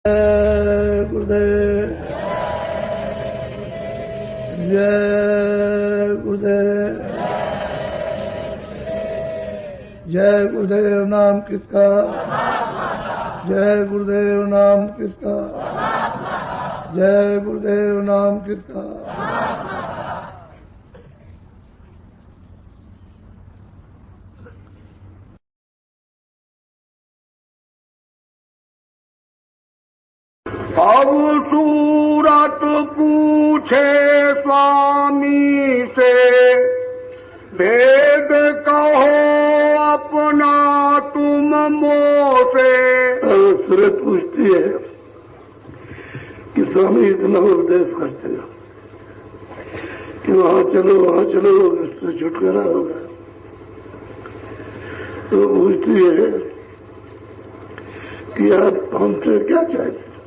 जय गुरुदेव, जय गुरुदेव, जय गुरुदेव नाम किसका, जय गुरुदेव नाम किसका, जय गुरुदेव नाम किसका। अब सूरत पूछे स्वामी से, भेद कहो अपना तुम मोसे। सूरत पूछती है कि स्वामी इतना उपदेश करते हो कि वहां चलो इससे छुटकारा होगा। तो पूछती है कि आप हमसे क्या चाहते,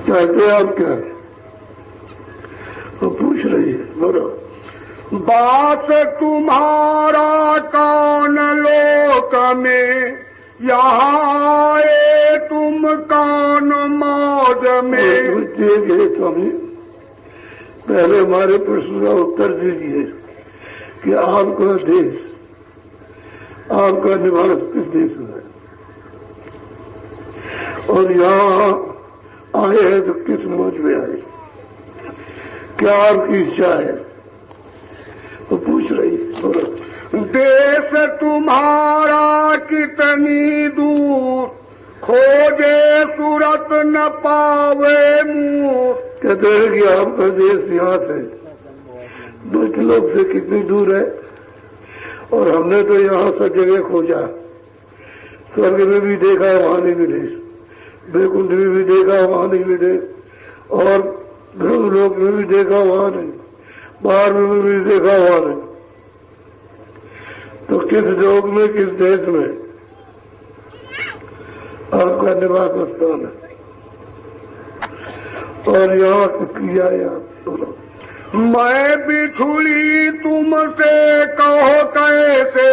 चाहते आप क्या? वो पूछ रही है, बोलो। बात तुम्हारा कौन लोक में, यहाँ आए तुम कौन मौज में। पूछती है कि स्वामी पहले हमारे प्रश्न का उत्तर दीजिए कि आपका देश, आपका निवास किस देश में है, और यहाँ आए हैं तो किस मौज में आए, क्या आपकी इच्छा है? वो पूछ रही है। देश तुम्हारा कितनी दूर, खोजे सूरत न पावे मुँह। कहते हैं कि आपका देश यहाँ से मृतलोक से कितनी दूर है, और हमने तो यहाँ सब जगह खोजा, स्वर्ग में भी देखा वहां नहीं मिले, वैकुंठ में भी देखा वहां नहीं मिले, और ब्रह्मलोक में भी देखा वहां नहीं, बाहर में भी देखा वहां नहीं। तो किस लोक में, किस देश में आपका निवास स्थान है, और यहाँ किया आप बोलो। मैं बिछुड़ी तुमसे कहो कैसे,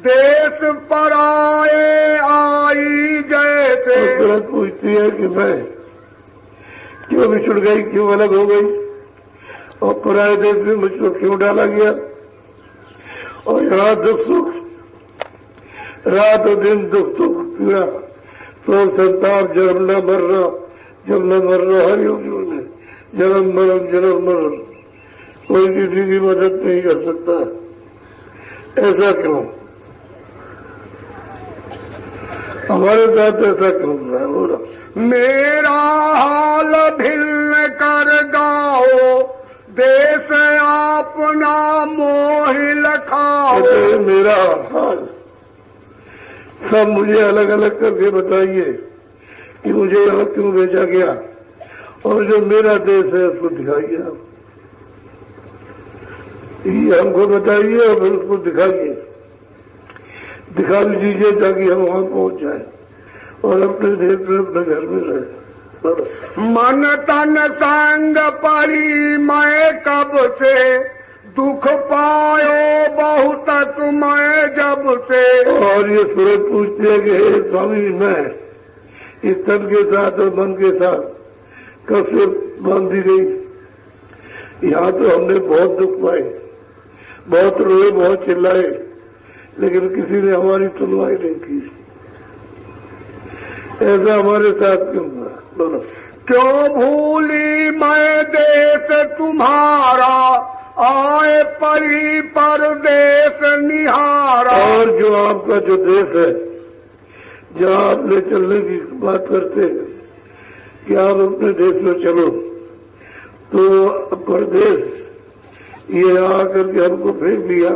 देश पर आए आई जैसे। तुरंत पूछती है कि मैं क्यों बिछुड़ गई, क्यों अलग हो गई, और पराये देश में मुझको क्यों डाला गया, और यहाँ दुख सुख, रात और दिन दुख सुख पीड़ा, शोक संताप, जन्म न मरना हर युग में जन्म मरण, कोई किसी की मदद नहीं कर सकता। ऐसा क्यों, हमारे साथ ऐसा क्यों है? बोला। मेरा हाल भिन्न कर गाओ, देश अपना मोहि लखाओ। मेरा हाल सब मुझे अलग अलग करके बताइए कि मुझे यहाँ क्यों भेजा गया, और जो मेरा देश है उसको दिखाइए आप, ये हमको बताइए और फिर उसको दिखाइए, दिखा भी दीजिए ताकि हम वहां पहुंच जाए और अपने देश में, अपने घर में रहे। मन तन संग परी मैं कब से, दुख पायो बहुत तुम्हें जब से। और ये सूरत पूछती है कि हे स्वामी, मैं इस तन के साथ और मन के साथ कब से बांधी गई। यहाँ तो हमने बहुत दुख पाए, बहुत रोए, बहुत चिल्लाए, लेकिन किसी ने हमारी सुनवाई नहीं की। ऐसा हमारे साथ क्यों हुआ? बोलो। क्यों भूली मैं देश तुम्हारा, आए परी परदेश निहारा। और जो आपका जो देश है, जहाँ आप ले चलने की बात करते हैं कि आप अपने देश में चलो, तो परदेश ये आकर के हमको फेंक दिया,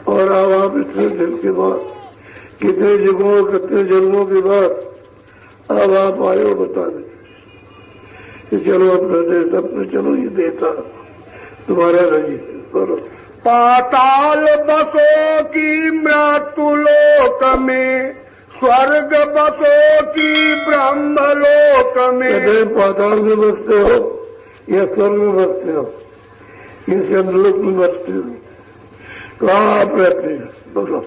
और अब आप इतने दिन के बाद, कितने युगों, कितने जन्मों के बाद अब आप आए हो बताने कि चलो अपना देश, अपने चलो ये देता तुम्हारा नहीं। करो। पाताल बसो की मृत्यु लोक में, स्वर्ग बसो की ब्रह्म लोक में। पाताल में बसते हो या स्वर्ग में बसते हो, ये चंद्रलोक में बसते हो, कहाँ आप रहते हैं? बोलो।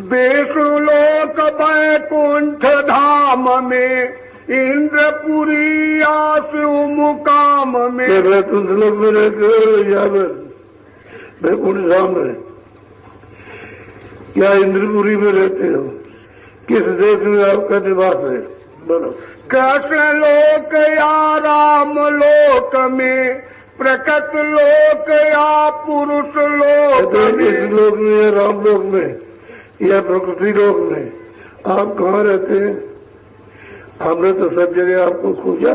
विष्णु लोक वैकुंठ धाम में, इंद्रपुरी आसु मुकाम में। वैकुंठ लोक में रहते या वैकुंठ धाम में, क्या इंद्रपुरी में रहते हो? किस देश में आपका निवास है? बोलो। कृष्ण लोक या राम लोक में, प्रकट लोक या पुरुष लोक में। इस लोक में या राम लोक में या प्रकृति लोक में आप कहाँ रहते हैं? हमने तो सब जगह आपको खोजा,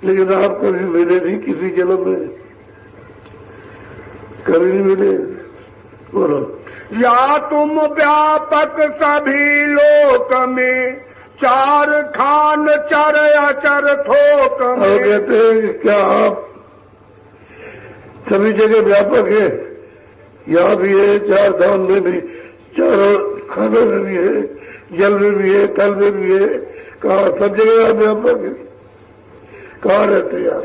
लेकिन आप कभी मिले नहीं किसी जन्म में, कभी नहीं मिले। बोलो। या तुम व्यापक सभी लोक में, चार खान चर अचर थोक में। और कहते हैं कि क्या आप सभी जगह व्यापक है? यहाँ भी है, चार धाम में भी, चारों खानों में भी है, जल में भी है, थल में भी है। कहा सब जगह आप व्यापक है? कहाँ रहते हैं आप?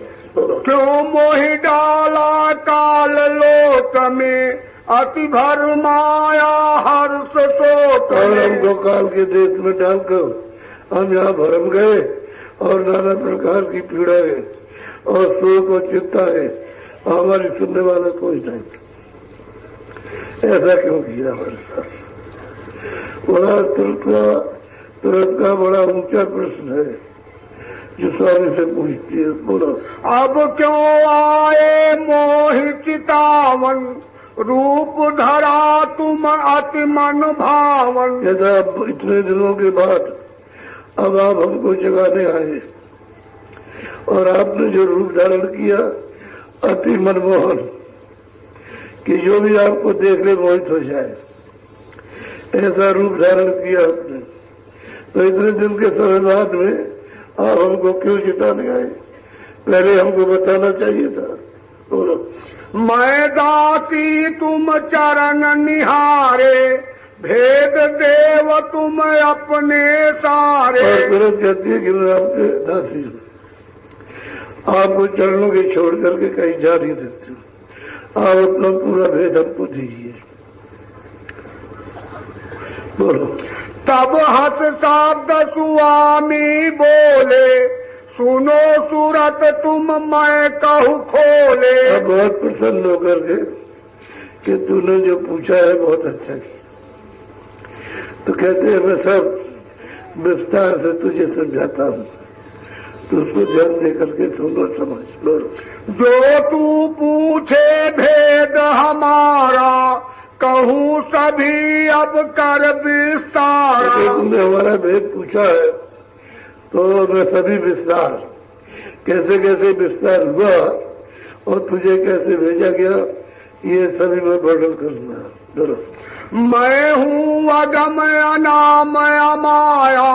क्यों मोहि डाला काल लोक में, अति भर माया हर्ष शोक। और हमको काल के देश में डालकर हम यहाँ भरम गए और नाना प्रकार की पीड़ा है और शोक और चिंता है, हमारी सुनने वाला कोई नहीं। ऐसा क्यों किया हमारे साथ? बड़ा तुरंत का बड़ा ऊंचा प्रश्न है जो स्वामी से पूछती है। बोलो। अब क्यों आए मोहि चितावन, रूप धरा तुम अति मन भावन। यदा इतने दिनों के बाद अब आप हमको जगाने आए और आपने जो रूप धारण किया अति मनमोहन, कि जो भी आपको देख ले मोहित हो जाए, ऐसा रूप धारण किया आपने। तो इतने दिन के समय बाद में आप हमको क्यों चिताने आए? पहले हमको बताना चाहिए था। बोलो। मैं दासी तुम चरण निहारे, भेद देव तुम अपने सारे। और तुरंत कहती है कि मैं आपके दासी हूँ, आपको चरणों के छोड़ करके कहीं जा नहीं सकती। आप अपना पूरा भेद हमको दीजिए। बोलो। तब हंस शब्द स्वामी बोले, सुनो सूरत तुम मैं कहूँ खोले। अब बहुत प्रसन्न होकर के कि तूने जो पूछा है बहुत अच्छा किया। तो कहते हैं मैं सब विस्तार से तुझे समझाता हूँ, तो उसको ध्यान दे करके सुनो, समझ लो। जो तू पूछे भेद हमारा, कहूँ सभी अब कर विस्तार। तुमने हमारा भेद पूछा है तो मैं सभी विस्तार, कैसे कैसे विस्तार हुआ और तुझे कैसे भेजा गया, ये सभी मैं वर्णन करूंगा। बोलो। मैं हूँ अगम अनामय माया,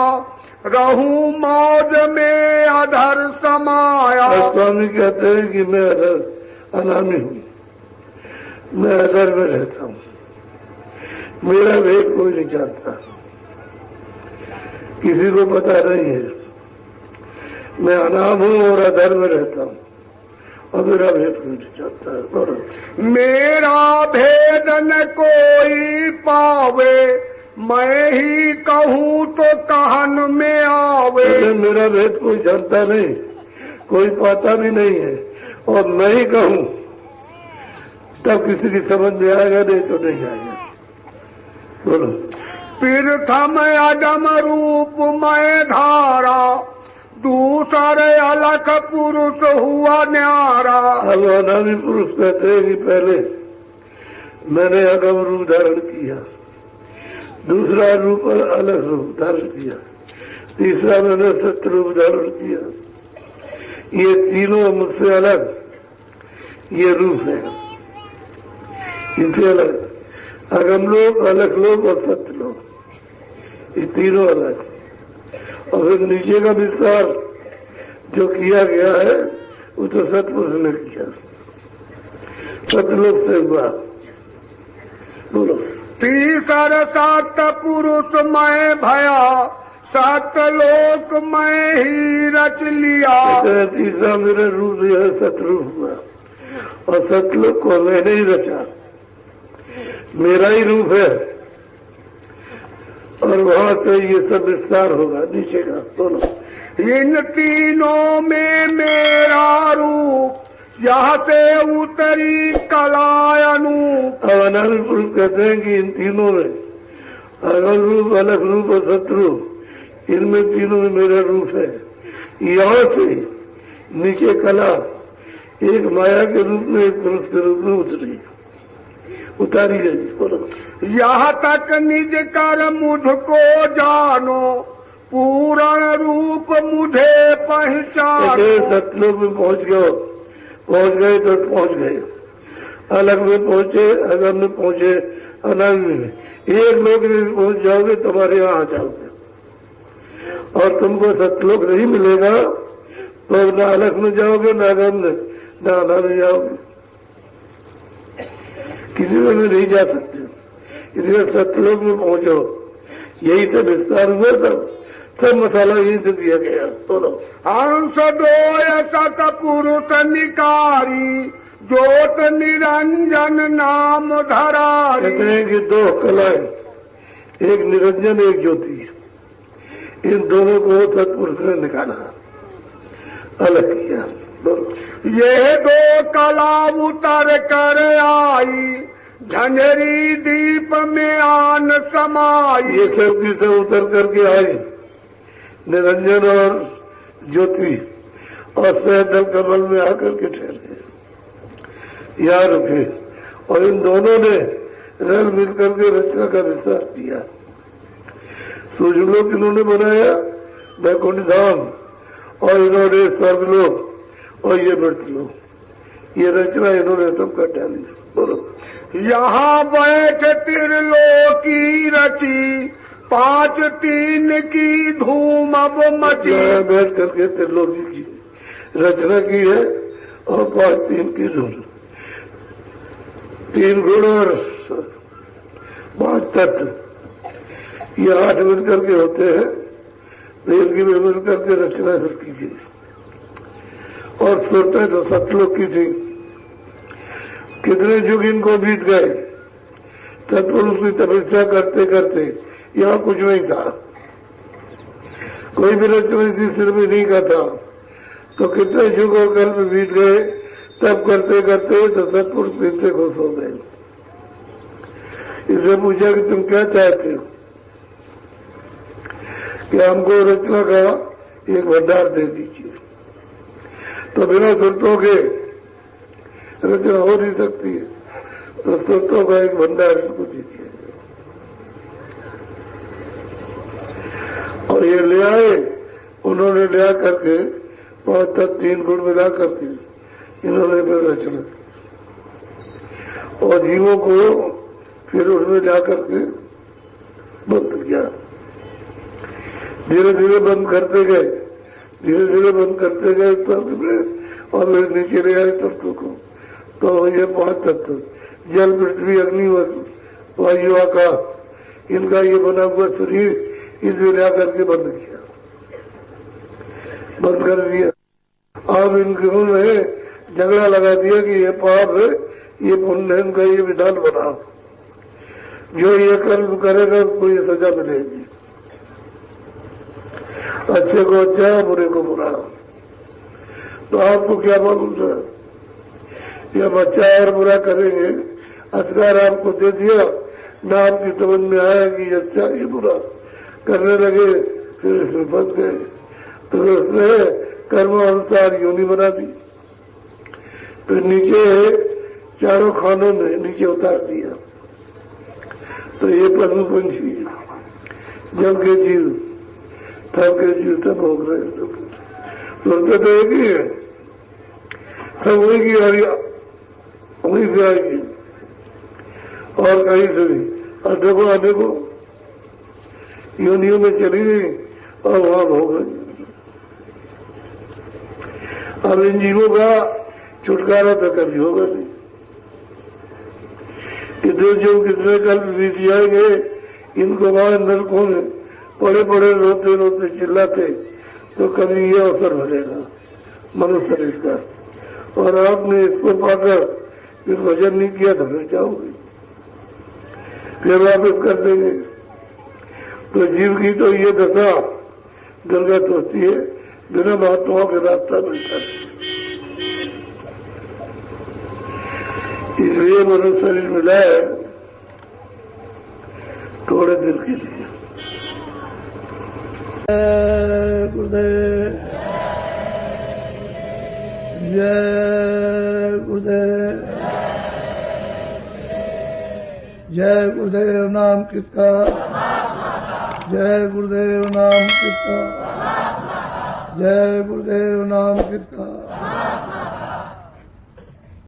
रहूं मौज में अधर समाया। स्वामी कहते हैं कि मैं अधर अनामी हूँ, मैं अधर में रहता हूँ, मेरा भेद कोई नहीं जानता, किसी को पता नहीं है। मैं अनाम हूँ और अधर में रहता हूँ और मेरा भेद कोई नहीं जानता है। मेरा भेद न कोई पावे, मैं ही कहूँ तो कहन में आवे। मेरा भेद कोई जानता नहीं, कोई पाता भी नहीं है, और मैं ही कहूँ तब किसी की समझ में आएगा, नहीं तो नहीं आएगा। बोलो। प्रथम अगम रूप मैं धारा, दूसरे अलख पुरुष हुआ न्यारा। अब अनामी पुरुष कहते हैं कि पहले मैंने अगम रूप धारण किया, दूसरा रूप अलग रूप धारण किया, तीसरा मैंने सत्य रूप धारण किया। ये तीनों मुझसे अलग ये रूप है, इनसे अलग अगम लोग, अलग लोग और सत्य लोग, ये तीनों अलग। और फिर नीचे का विस्तार जो किया गया है वो तो सतपुरुष ने किया, सतलोक से हुआ। बोलो। तीसर सत पुरुष मैं भया, सतलोक मैं ही रच लिया। तीसरा मेरा रूप जो है सतरूप हुआ और सतलोक को मैंने ही रचा, मेरा ही रूप है और वहां से ये सब विस्तार होगा नीचे का। बोलो, इन तीनों में मेरा रूप, यहाँ से उतरी कलायनूप। अब अनानंद पुरुष कहते हैं कि इन तीनों में अगल रूप, अलग रूप और शत्रु, इनमें तीनों में मेरा रूप है। यहाँ से नीचे कला एक माया के रूप में, एक पुरुष के रूप में उतारी गई। बोलो, यहाँ तक निज कर मुझको जानो, पूर्ण रूप मुझे पहचानो। सतलोक में पहुंच गए तो पहुंच गए, अलग में पहुंचे, अगर में पहुंचे, अनंत में, एक लोक में पहुंच जाओगे तुम्हारे यहाँ आ जाओगे। और तुमको सतलोक नहीं मिलेगा तो न अलग में जाओगे, न अगम में, न अनंत में जाओगे, किसी में नहीं जा सकते। इसलिए सतलोक में पहुंचो, यही तो विस्तार हुआ। सब मसाला यही से दिया गया। बोलो, हंस दोय सत पुरुष निकारी, ज्योत निरंजन नाम धरारी। कहते हैं कि दो कलाएं, एक निरंजन, एक ज्योति, इन दोनों को सतपुरुष ने निकाला, अलग किया। बोलो, ये दो कला उतर कर आई, झंझरी दीप में आन समाई। ये सब की सब उतर करके आई, निरंजन और ज्योति, और सहदल कमल में आकर के ठहरे, यहाँ रुके। और इन दोनों ने रल मिलकर के रचना का विस्तार किया। सूर्यलोक इन्होंने बनाया, वैकुंठ धाम, और इन्होंने स्वर्गलोक और ये मृतलोक, ये रचना इन्होंने सब कर डाली। बोलो, यहाँ बैठ त्रिलोकी रची, 5 3 की धूम अब मची। बैठ करके त्रिलोकी की रचना की है, और 5 3 की धूम, 3 गुण और 5 तत्व, ये 8 मिलकर के होते हैं। तो इनकी मिलकर के रचना फिर की गई। और सुरतें तो सतलोक की थी। कितने युग इनको बीत गए सतपुरुष की तपस्या करते करते, यहाँ कुछ नहीं था, कोई भी रचना थी, सिर में नहीं का था। तो कितने युग और कल्प बीत गए, तब करते करते तो सतपुरुष इनसे खुश हो गए। इससे पूछा कि तुम क्या चाहते हो, कि हमको रचना का एक भंडार दे दीजिए। तो बिना शर्तों के रचना हो नहीं सकती है, तो शर्तों का एक भंडार इनको दीजिए। और ये ले आए, उन्होंने ले करके 5 तत्व 3 गुण मिला करके इन्होंने फिर रचना की, और जीवों को फिर उसमें जा करके बंद किया। धीरे धीरे बंद करते गए, धीरे धीरे बंद करते गए तत्व में, और फिर नीचे ले आए तत्व को। तो ये 5 तत्व, जल पृथ्वी अग्नि वायु आकाश, इनका ये बना हुआ शरीर इसमें ले करके बंद किया, बंद कर दिया। अब इन्होंने झगड़ा लगा दिया कि ये पाप है, ये पुण्य है, इनका ये विधान बना, जो ये कर्म करेगा उसको ये सजा मिलेगी, अच्छे को अच्छा, बुरे को बुरा। तो आपको क्या मालूम था कि हम अच्छा और बुरा करेंगे, अधिकार आपको दे दिया, ना आपकी समझ में आया कि ये अच्छा ये बुरा, करने लगे, फिर इसमें फंस गए। तो उसने कर्म अनुसार योनि बना दी, फिर नीचे 4 खानों में नीचे उतार दिया। तो ये पशु पंछी, जल के जीव, थल के जीव सब भोग रहे, सोचते तो एक ही है, सब वही की वही से आएगी, और कहीं से नहीं। और देखो आने को योनियों में चली गई और वहां भोग गई। अब इन जीवों का छुटकारा तो कभी होगा नहीं। कितने जो कितने कल बीत जाएंगे, इनको वहां नरकों में बड़े बड़े रोते रोते चिल्लाते, तो कभी ये अवसर मिलेगा मनुष्य शरीर का। और आपने इसको पाकर फिर भजन नहीं किया तो फिर जाओगे, फिर वापिस कर देंगे। तो जीव की तो ये दशा दुर्गत होती है, बिना महात्माओं के रास्ता मिलता नहीं। इसलिए मनुष्य शरीर मिला है थोड़े दिन के लिए। गुरुदेव जय गुरुदेव, जय गुरुदेव नाम किसका, जय गुरुदेव नाम किसका, जय गुरुदेव नाम किसका।